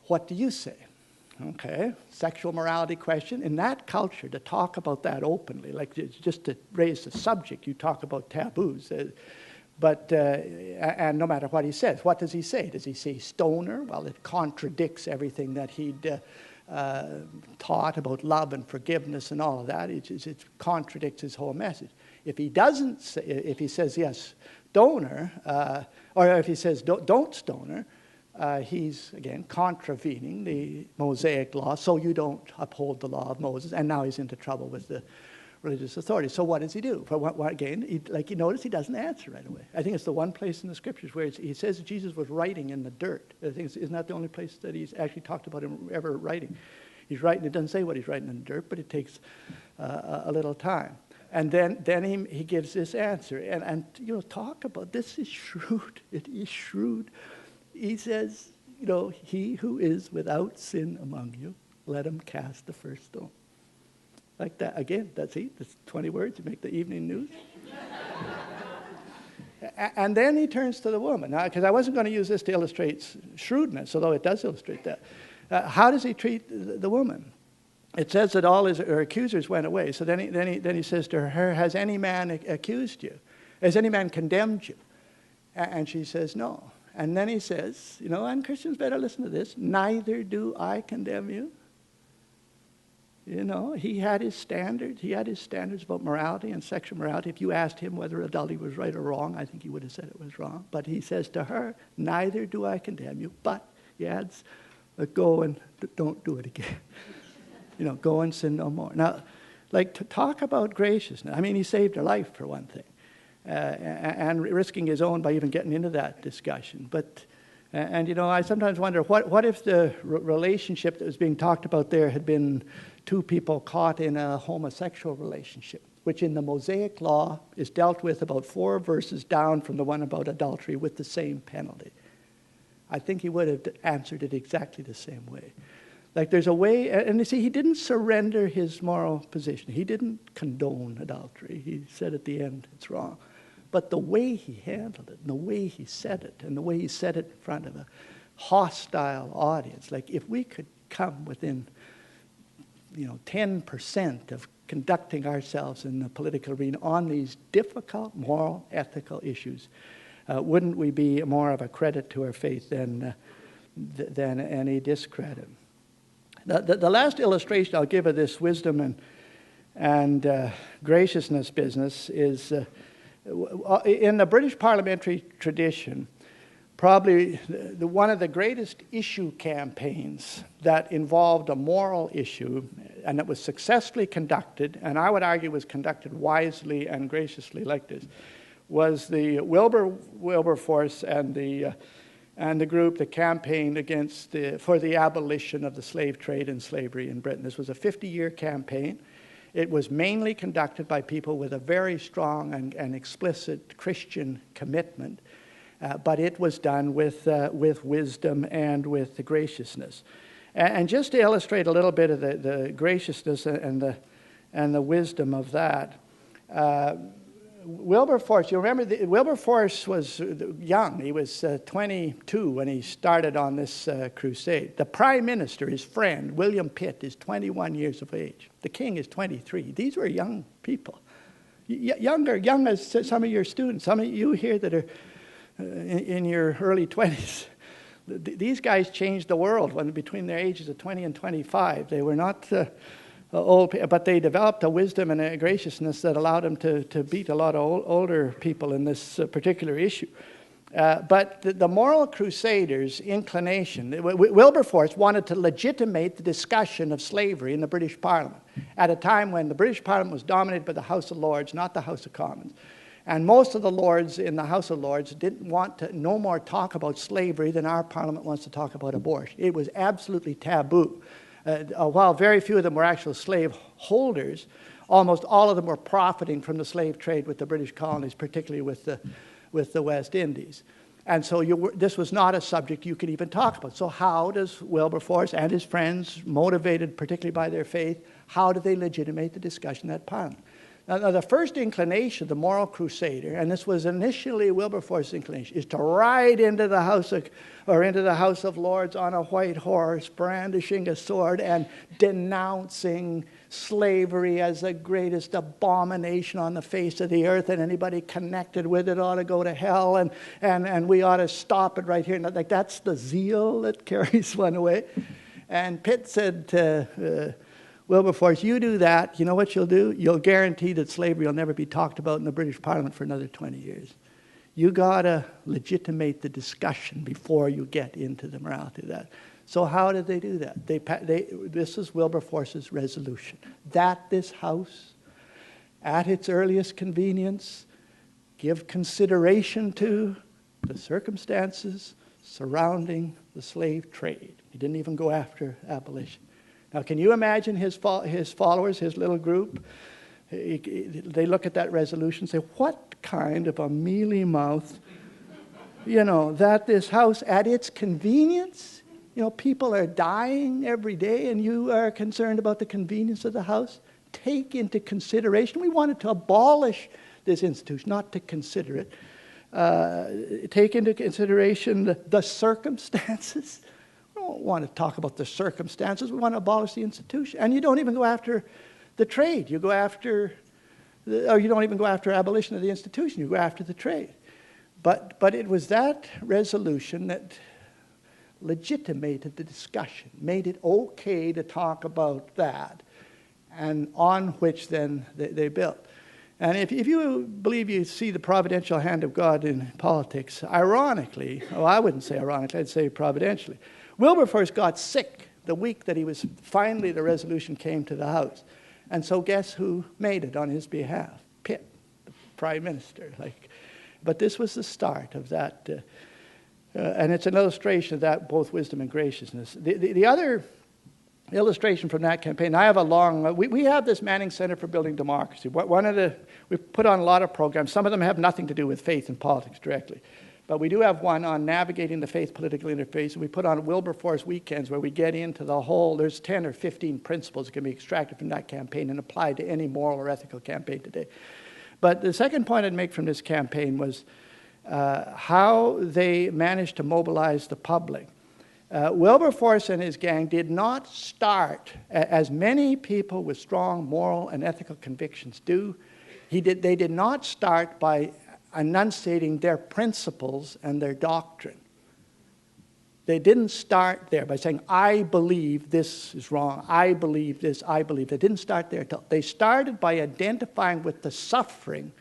What do you say? Okay, sexual morality question. In that culture, to talk about that openly, like just to raise the subject, you talk about taboos. And no matter what he says, what does he say? Does he say stoner? Well, it contradicts everything that he'd taught about love and forgiveness and all of that. It contradicts his whole message. If he doesn't say, if he says yes, stoner, or if he says don't stoner, he's again contravening the Mosaic law. So you don't uphold the law of Moses, and now he's into trouble with the religious authorities. So what does he do? Again, you notice he doesn't answer right away. I think it's the one place in the scriptures where he says that Jesus was writing in the dirt. I think isn't that the only place that he's actually talked about him ever writing? He's writing. It doesn't say what he's writing in the dirt, but it takes a little time. And then he gives this answer. And talk about this is shrewd. It is shrewd. He says, he who is without sin among you, let him cast the first stone. Like that. Again, that's 20 words. You make the evening news. And then he turns to the woman. Now, because I wasn't going to use this to illustrate shrewdness, although it does illustrate that. How does he treat the woman? It says that all her accusers went away. So then he says to her, has any man accused you? Has any man condemned you? And she says, no. And then he says, and Christians better listen to this, neither do I condemn you. He had his standards. He had his standards about morality and sexual morality. If you asked him whether adultery was right or wrong, I think he would have said it was wrong. But he says to her, neither do I condemn you. But he adds, go and don't do it again. Go and sin no more. Now, to talk about graciousness, I mean, he saved her life for one thing, and risking his own by even getting into that discussion. But I sometimes wonder, what if the relationship that was being talked about there had been two people caught in a homosexual relationship, which in the Mosaic Law is dealt with about 4 verses down from the one about adultery with the same penalty? I think he would have answered it exactly the same way. There's a way, and you see, he didn't surrender his moral position. He didn't condone adultery. He said at the end, it's wrong. But the way he handled it, and the way he said it, and the way he said it in front of a hostile audience, if we could come within 10% of conducting ourselves in the political arena on these difficult moral, ethical issues, wouldn't we be more of a credit to our faith than any discredit? The last illustration I'll give of this wisdom and graciousness business is in the British parliamentary tradition. Probably one of the greatest issue campaigns that involved a moral issue and that was successfully conducted, and I would argue was conducted wisely and graciously like this, was the Wilberforce and the group that campaigned for the abolition of the slave trade and slavery in Britain. This was a 50-year campaign. It was mainly conducted by people with a very strong and explicit Christian commitment. But it was done with wisdom and with graciousness. And just to illustrate a little bit of the graciousness and the wisdom of that, Wilberforce, you remember, Wilberforce was young. He was 22 when he started on this crusade. The prime minister, his friend, William Pitt, is 21 years of age. The king is 23. These were young people. Young as some of your students, some of you here that are in your early 20s. These guys changed the world between their ages of 20 and 25. They were not old, but they developed a wisdom and a graciousness that allowed them to beat a lot of older people in this particular issue. But the moral crusaders' inclination, Wilberforce wanted to legitimate the discussion of slavery in the British Parliament at a time when the British Parliament was dominated by the House of Lords, not the House of Commons. And most of the lords in the House of Lords didn't want to no more talk about slavery than our Parliament wants to talk about abortion. It was absolutely taboo. While very few of them were actual slave holders, almost all of them were profiting from the slave trade with the British colonies, particularly with the West Indies. And so this was not a subject you could even talk about. So how does Wilberforce and his friends, motivated particularly by their faith, how do they legitimate the discussion at Parliament? Now, the first inclination of the moral crusader, and this was initially Wilberforce's inclination, is to ride into the House of Lords on a white horse, brandishing a sword and denouncing slavery as the greatest abomination on the face of the earth, and anybody connected with it ought to go to hell, and we ought to stop it right here. And like, that's the zeal that carries one away. And Pitt said to Wilberforce, you do that, you know what you'll do? You'll guarantee that slavery will never be talked about in the British Parliament for another 20 years. You got to legitimate the discussion before you get into the morality of that. So how did they do that? This is Wilberforce's resolution, that this House, at its earliest convenience, give consideration to the circumstances surrounding the slave trade. He didn't even go after abolition. Now, can you imagine his followers, his little group? They look at that resolution and say, what kind of a mealy-mouthed, that this House, at its convenience, people are dying every day and you are concerned about the convenience of the House? Take into consideration, we wanted to abolish this institution, not to consider it. Take into consideration the circumstances. We don't want to talk about the circumstances. We want to abolish the institution. And you don't even go after the trade. You don't even go after abolition of the institution. You go after the trade. But it was that resolution that legitimated the discussion, made it okay to talk about that, and on which then they built. And if you believe you see the providential hand of God in politics, ironically, I wouldn't say ironically, I'd say providentially, Wilberforce got sick the week that finally the resolution came to the House. And so guess who made it on his behalf? Pitt, the Prime Minister. But this was the start of that, and it's an illustration of that, both wisdom and graciousness. The other illustration from that campaign, I have we have this Manning Center for Building Democracy. We've put on a lot of programs. Some of them have nothing to do with faith and politics directly. But we do have one on navigating the faith-political interface, and we put on Wilberforce weekends where we get into the whole, there's 10 or 15 principles that can be extracted from that campaign and applied to any moral or ethical campaign today. But the second point I'd make from this campaign was how they managed to mobilize the public. Wilberforce and his gang did not start, as many people with strong moral and ethical convictions do, they did not start by enunciating their principles and their doctrine. They didn't start there by saying, I believe this is wrong, I believe this, I believe. They didn't start there. They started by identifying with the suffering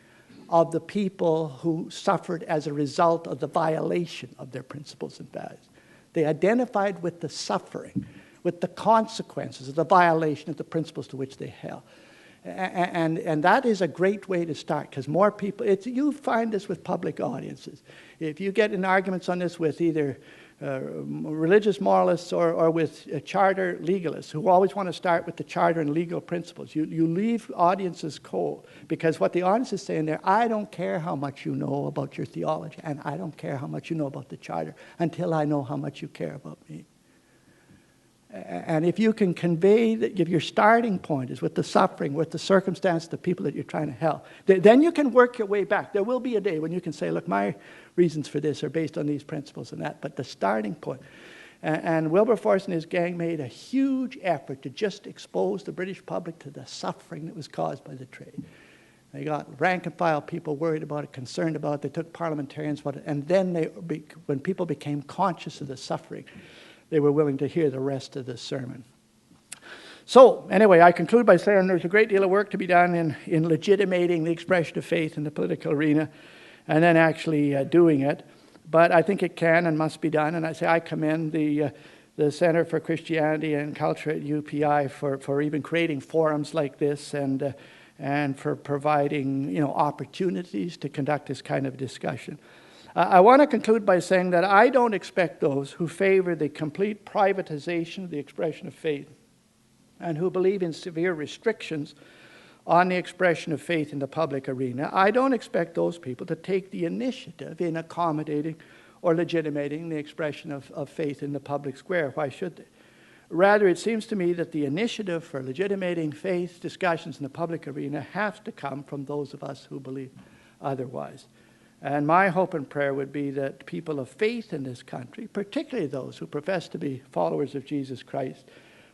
of the people who suffered as a result of the violation of their principles and values. They identified with the suffering, with the consequences of the violation of the principles to which they held. And that is a great way to start, because more people, you find this with public audiences. If you get in arguments on this with either religious moralists or with charter legalists who always want to start with the charter and legal principles, you leave audiences cold, because what the audience is saying there, I don't care how much you know about your theology, and I don't care how much you know about the charter until I know how much you care about me. And if you can convey that, if your starting point is with the suffering, with the circumstance, the people that you're trying to help, then you can work your way back. There will be a day when you can say, look, my reasons for this are based on these principles and that. But the starting point. And Wilberforce and his gang made a huge effort to just expose the British public to the suffering that was caused by the trade. They got rank and file people worried about it, concerned about it. They took parliamentarians about it. And then when people became conscious of the suffering, they were willing to hear the rest of the sermon. So, anyway, I conclude by saying there's a great deal of work to be done in legitimating the expression of faith in the political arena, and then actually doing it. but I think it can and must be done. And I commend the Center for Christianity and Culture at UPEI for even creating forums like this and for providing opportunities to conduct this kind of discussion. I want to conclude by saying that I don't expect those who favor the complete privatization of the expression of faith and who believe in severe restrictions on the expression of faith in the public arena, I don't expect those people to take the initiative in accommodating or legitimating the expression of faith in the public square. Why should they? Rather, it seems to me that the initiative for legitimating faith discussions in the public arena has to come from those of us who believe otherwise. And my hope and prayer would be that people of faith in this country, particularly those who profess to be followers of Jesus Christ,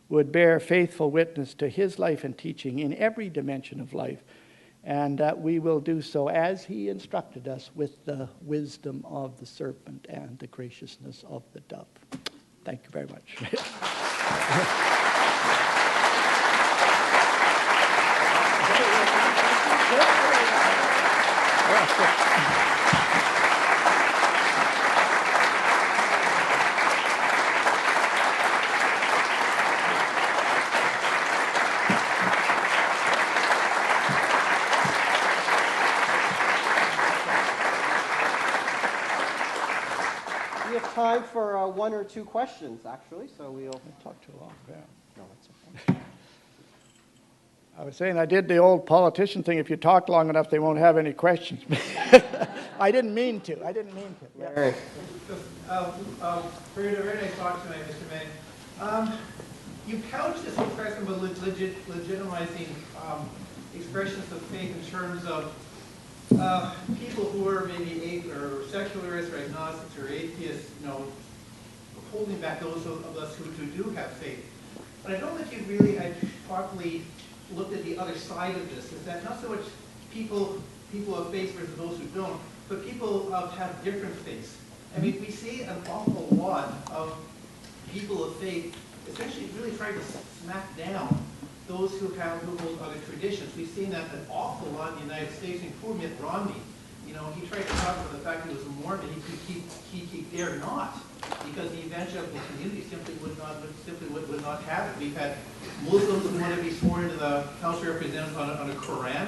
would bear faithful witness to his life and teaching in every dimension of life, and that we will do so as he instructed us with the wisdom of the serpent and the graciousness of the dove. Thank you very much. We have time for one or two questions, actually, so we'll... Talk too long. Yeah. No, that's okay. I was saying I did the old politician thing. If you talk long enough, they won't have any questions. I didn't mean to. Yeah. Larry. Very nice talk tonight, Mr. May. You couch this whole question about legitimizing expressions of faith in terms of people who are maybe or secularists or agnostics or atheists, holding back those of us who do have faith. But I don't think you really had properly looked at the other side of this. Is that not so much people of faith versus those who don't, but people have different faiths. I mean, we see an awful lot of people of faith essentially really trying to smack down those who hold other traditions. We've seen that an awful lot in the United States, including Mitt Romney. He tried to talk about the fact that he was a Mormon. He dare not, because the evangelical community simply would not have it. We've had Muslims who want to be sworn into the House of Representatives on a Quran,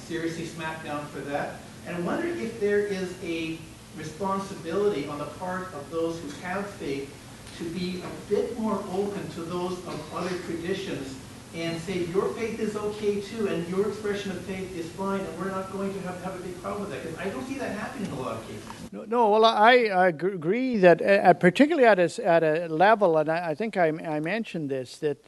seriously smacked down for that. And I wonder if there is a responsibility on the part of those who have faith to be a bit more open to those of other traditions and say your faith is okay too, and your expression of faith is fine, and we're not going to have a big problem with that, because I don't see that happening in a lot of cases. No, well, I agree that particularly at a level, and I think I mentioned this, that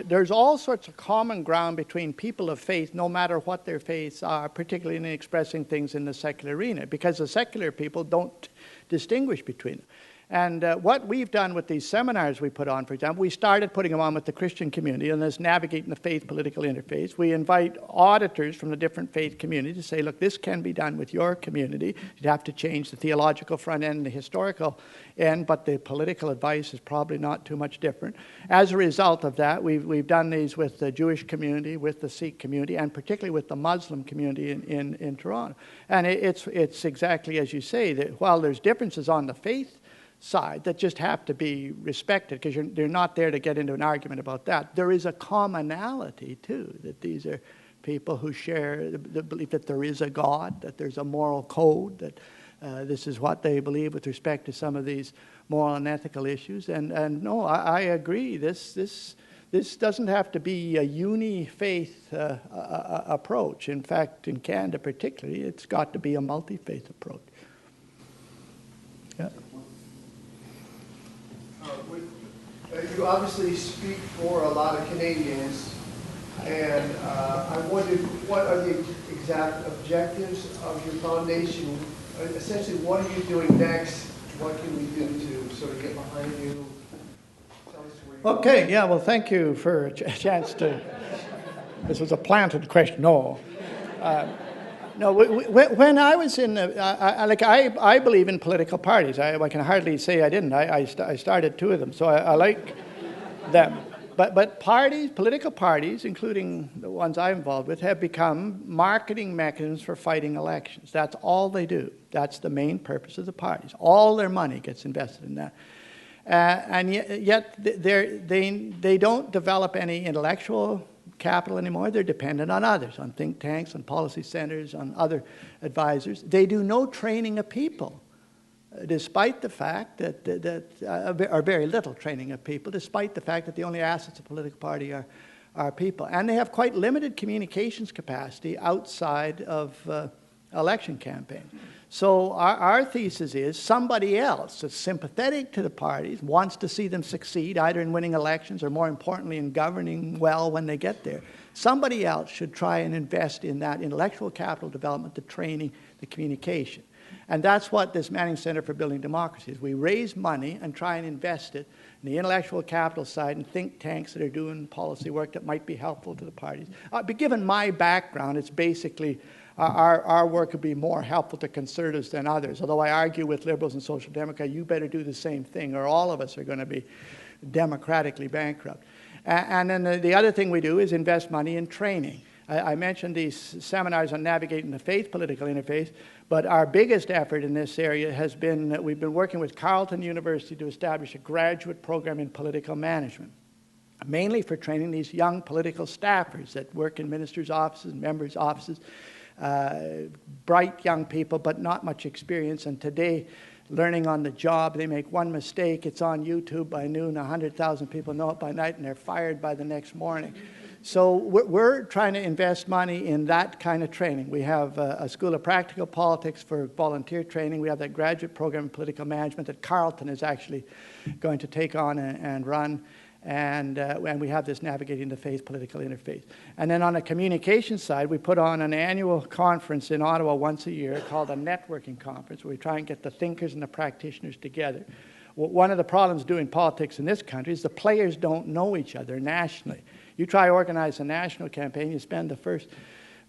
there's all sorts of common ground between people of faith, no matter what their faiths are, particularly in expressing things in the secular arena, because the secular people don't distinguish between them. And what we've done with these seminars we put on, for example, we started putting them on with the Christian community, and this navigating the faith-political interface. We invite auditors from the different faith communities to say, look, this can be done with your community. You'd have to change the theological front end and the historical end, but the political advice is probably not too much different. As a result of that, we've done these with the Jewish community, with the Sikh community, and particularly with the Muslim community in Toronto. And it's exactly as you say, that while there's differences on the faith side that just have to be respected, because they're not there to get into an argument about that. There is a commonality, too, that these are people who share the belief that there is a God, that there's a moral code, that this is what they believe with respect to some of these moral and ethical issues. And no, I agree. This doesn't have to be a uni-faith approach. In fact, in Canada particularly, it's got to be a multi-faith approach. Yeah. You obviously speak for a lot of Canadians, and I wondered, what are the exact objectives of your foundation? Essentially, what are you doing next? What can we do to sort of get behind you? Tell us where you Okay, yeah, well, thank you for a chance to... This was a planted question. No. No, when I was in, I believe in political parties. I can hardly say I didn't. I started two of them, so I like them. But parties, political parties, including the ones I'm involved with, have become marketing mechanisms for fighting elections. That's all they do. That's the main purpose of the parties. All their money gets invested in that. And yet they don't develop any intellectual capital anymore. They're dependent on others, on think tanks, on policy centers, on other advisors. They do no training of people, despite the fact or very little training of people, despite the fact that the only assets of a political party are people. And they have quite limited communications capacity outside of election campaigns. So our thesis is somebody else that's sympathetic to the parties, wants to see them succeed, either in winning elections or, more importantly, in governing well when they get there. Somebody else should try and invest in that intellectual capital development, the training, the communication. And that's what this Manning Center for Building Democracy is. We raise money and try and invest it in the intellectual capital side and think tanks that are doing policy work that might be helpful to the parties. But given my background, it's basically our work would be more helpful to conservatives than others. Although I argue with liberals and social democrats, you better do the same thing or all of us are going to be democratically bankrupt. And then the other thing we do is invest money in training. I mentioned these seminars on navigating the faith political interface, but our biggest effort in this area has been that we've been working with Carleton University to establish a graduate program in political management, mainly for training these young political staffers that work in ministers' offices, members' offices, bright young people, but not much experience. And today, learning on the job, they make one mistake, it's on YouTube by noon, 100,000 people know it by night, and they're fired by the next morning. So we're trying to invest money in that kind of training. We have a School of Practical Politics for volunteer training. We have that graduate program in political management that Carleton is actually going to take on and run. And we have this Navigating the Faith political interface. And then on the communication side, we put on an annual conference in Ottawa once a year called a networking conference, where we try and get the thinkers and the practitioners together. One of the problems doing politics in this country is the players don't know each other nationally. You try to organize a national campaign, you spend the first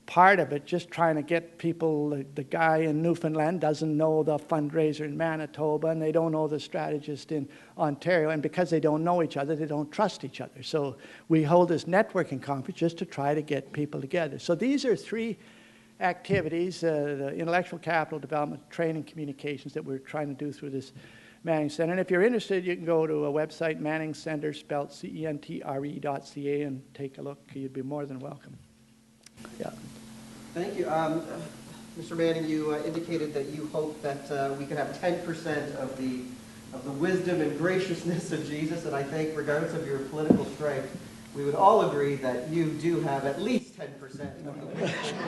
part of it just trying to get people, the guy in Newfoundland doesn't know the fundraiser in Manitoba, and they don't know the strategist in Ontario, and because they don't know each other, they don't trust each other. So we hold this networking conference just to try to get people together. So these are three activities, the intellectual capital development, training, communications that we're trying to do through this Manning Center. And if you're interested, you can go to a website, Manning Center, spelled CENTRE.ca, and take a look. You'd be more than welcome. Yeah. Thank you. Mr. Manning, you indicated that you hope that we could have 10% of the wisdom and graciousness of Jesus, and I think regardless of your political strength, we would all agree that you do have at least 10% of the wisdom